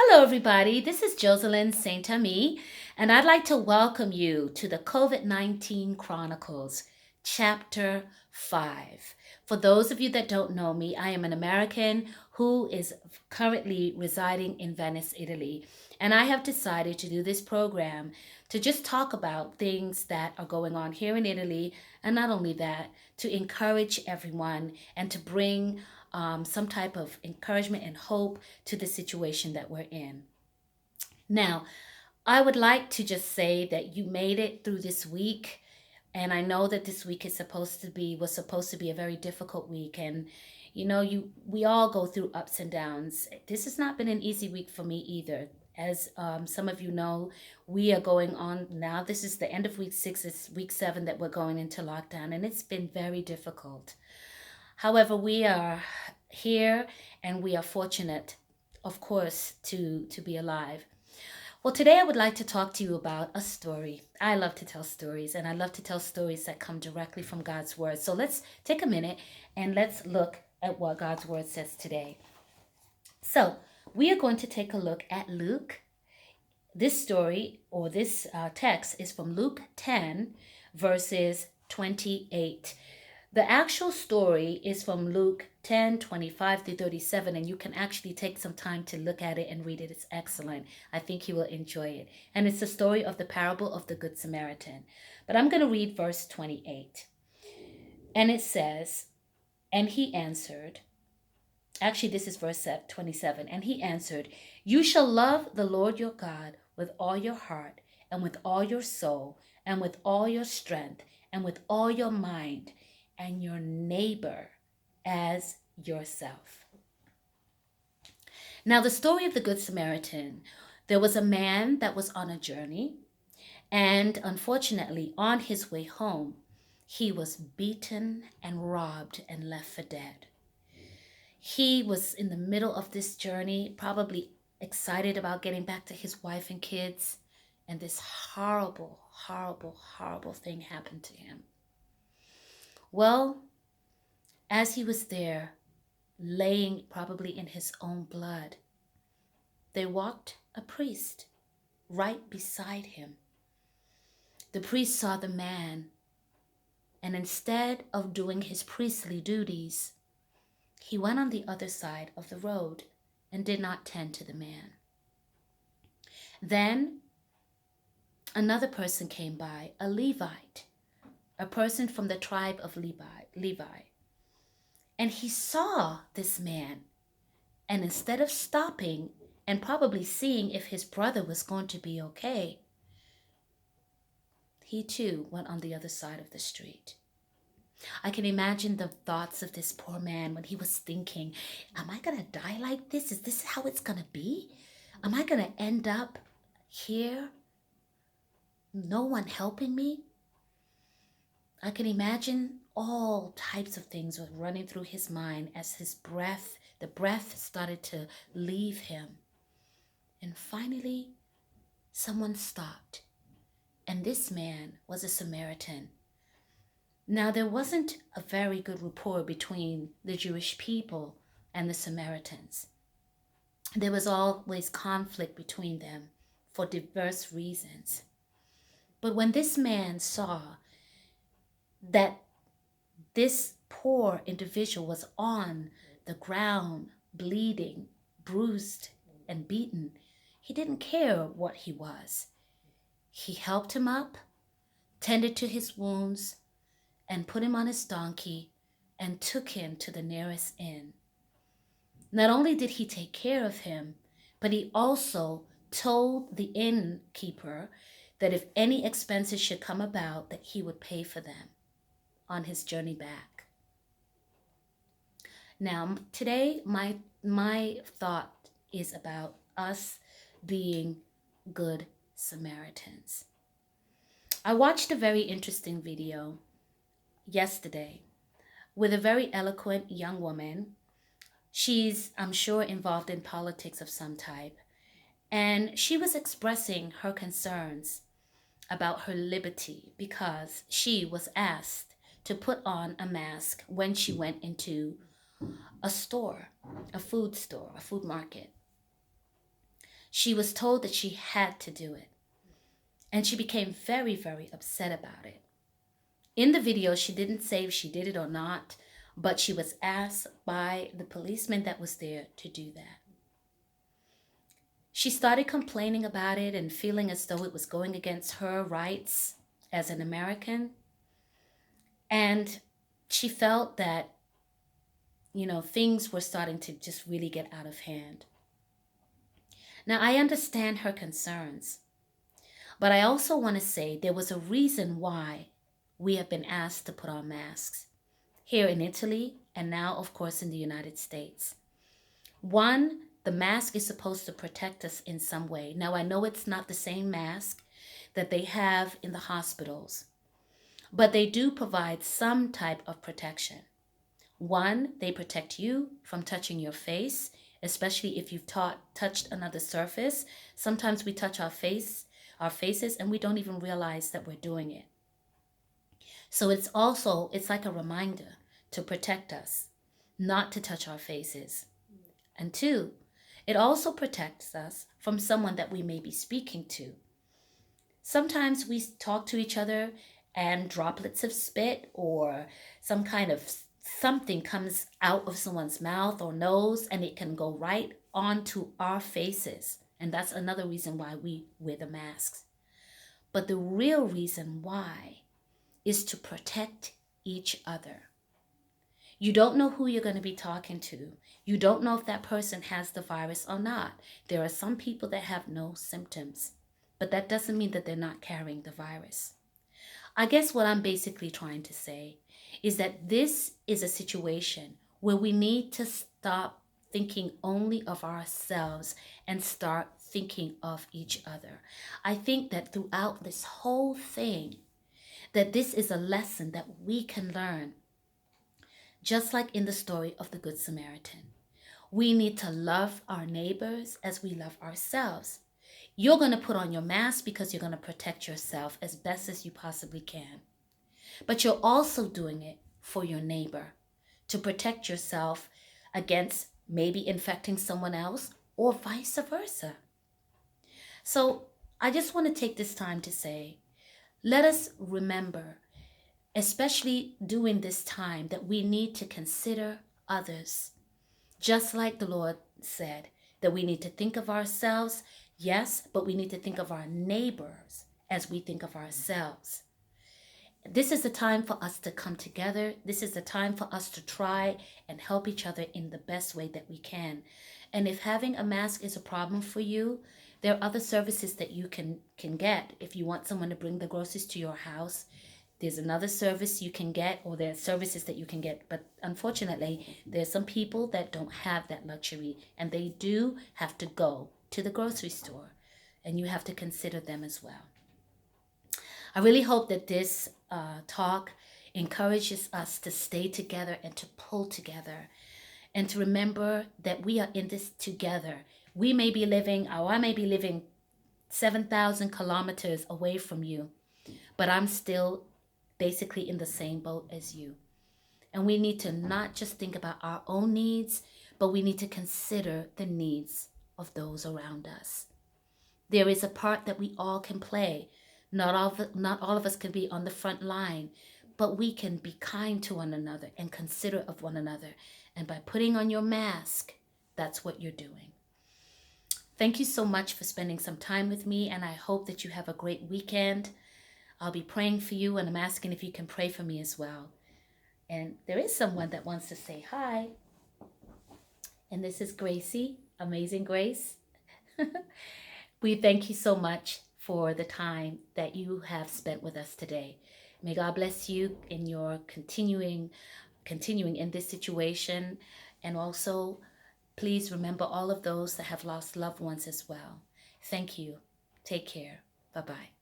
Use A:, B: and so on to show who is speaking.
A: Hello, everybody. This is Jocelyn Saint Ami, and I'd like to welcome you to the COVID-19 Chronicles, Chapter 5. For those of you that don't know me, I am an American who is currently residing in Venice, Italy, and I have decided to do this program to just talk about things that are going on here in Italy, and not only that, to encourage everyone and to bring some type of encouragement and hope to the situation that we're in. Now, I would like to just say that you made it through this week. And I know that this week is supposed to be a very difficult week. And we all go through ups and downs. This has not been an easy week for me either. As some of you know, we are going on now. This is the end of week 6. It's week 7 that we're going into lockdown, and it's been very difficult. However, we are here and we are fortunate, of course, to be alive. Well, today I would like to talk to you about a story. I love to tell stories, and I love to tell stories that come directly from God's Word. So let's take a minute and let's look at what God's Word says today. So we are going to take a look at Luke. This story or this text is from Luke 10, verses 28. The actual story is from Luke 10:25 through 37, and you can actually take some time to look at it and read it. It's excellent. I think you will enjoy it. And it's the story of the parable of the Good Samaritan. But I'm going to read verse 28. And it says, and he answered, actually, this is verse 27. And he answered, "You shall love the Lord your God with all your heart, and with all your soul, and with all your strength, and with all your mind, and your neighbor as yourself." Now, the story of the Good Samaritan, there was a man that was on a journey, and unfortunately, on his way home, he was beaten and robbed and left for dead. He was in the middle of this journey, probably excited about getting back to his wife and kids, and this horrible, horrible, horrible thing happened to him. Well, as he was there, laying probably in his own blood, there walked a priest right beside him. The priest saw the man, and instead of doing his priestly duties, he went on the other side of the road and did not tend to the man. Then another person came by, a Levite, a person from the tribe of Levi. And he saw this man, and instead of stopping and probably seeing if his brother was going to be okay, he too went on the other side of the street. I can imagine the thoughts of this poor man when he was thinking, am I going to die like this? Is this how it's going to be? Am I going to end up here? No one helping me? I can imagine all types of things were running through his mind as the breath started to leave him. And finally, someone stopped. And this man was a Samaritan. Now, there wasn't a very good rapport between the Jewish people and the Samaritans. There was always conflict between them for diverse reasons. But when this man saw that this poor individual was on the ground, bleeding, bruised, and beaten, he didn't care what he was. He helped him up, tended to his wounds, and put him on his donkey and took him to the nearest inn. Not only did he take care of him, but he also told the innkeeper that if any expenses should come about, that he would pay for them on his journey back. Now, today, my thought is about us being good Samaritans. I watched a very interesting video yesterday with a very eloquent young woman. She's, I'm sure, involved in politics of some type. And she was expressing her concerns about her liberty because she was asked to put on a mask when she went into a store, a food market. She was told that she had to do it. And she became very, very upset about it. In the video, she didn't say if she did it or not, but she was asked by the policeman that was there to do that. She started complaining about it and feeling as though it was going against her rights as an American. And she felt that, things were starting to just really get out of hand. Now, I understand her concerns, but I also want to say there was a reason why we have been asked to put on masks here in Italy and now, of course, in the United States. One, the mask is supposed to protect us in some way. Now, I know it's not the same mask that they have in the hospitals, but they do provide some type of protection. One, they protect you from touching your face, especially if you've touched another surface. Sometimes we touch our faces, and we don't even realize that we're doing it. So it's like a reminder to protect us, not to touch our faces. And two, it also protects us from someone that we may be speaking to. Sometimes we talk to each other and droplets of spit or some kind of something comes out of someone's mouth or nose, and it can go right onto our faces. And that's another reason why we wear the masks. But the real reason why is to protect each other. You don't know who you're going to be talking to. You don't know if that person has the virus or not. There are some people that have no symptoms, but that doesn't mean that they're not carrying the virus. I guess what I'm basically trying to say is that this is a situation where we need to stop thinking only of ourselves and start thinking of each other. I think that throughout this whole thing, that this is a lesson that we can learn. Just like in the story of the Good Samaritan, we need to love our neighbors as we love ourselves. You're going to put on your mask because you're going to protect yourself as best as you possibly can. But you're also doing it for your neighbor, to protect yourself against maybe infecting someone else or vice versa. So I just want to take this time to say, let us remember, especially during this time, that we need to consider others. Just like the Lord said, that we need to think of ourselves, yes, but we need to think of our neighbors as we think of ourselves. This is the time for us to come together. This is the time for us to try and help each other in the best way that we can. And if having a mask is a problem for you, there are other services that you can get. If you want someone to bring the groceries to your house, there's another service you can get, or there are services that you can get. But unfortunately, there's some people that don't have that luxury, and they do have to go to the grocery store, and you have to consider them as well. I really hope that this talk encourages us to stay together and to pull together and to remember that we are in this together. We may be living, or I may be living 7,000 kilometers away from you, but I'm still basically in the same boat as you. And we need to not just think about our own needs, but we need to consider the needs of those around us. There is a part that we all can play. Not all of us can be on the front line, but we can be kind to one another and considerate of one another. And by putting on your mask, that's what you're doing. Thank you so much for spending some time with me, and I hope that you have a great weekend. I'll be praying for you, and I'm asking if you can pray for me as well. And there is someone that wants to say hi. And this is Gracie, Amazing Grace. We thank you so much for the time that you have spent with us today. May God bless you in your continuing in this situation. And also, please remember all of those that have lost loved ones as well. Thank you. Take care. Bye-bye.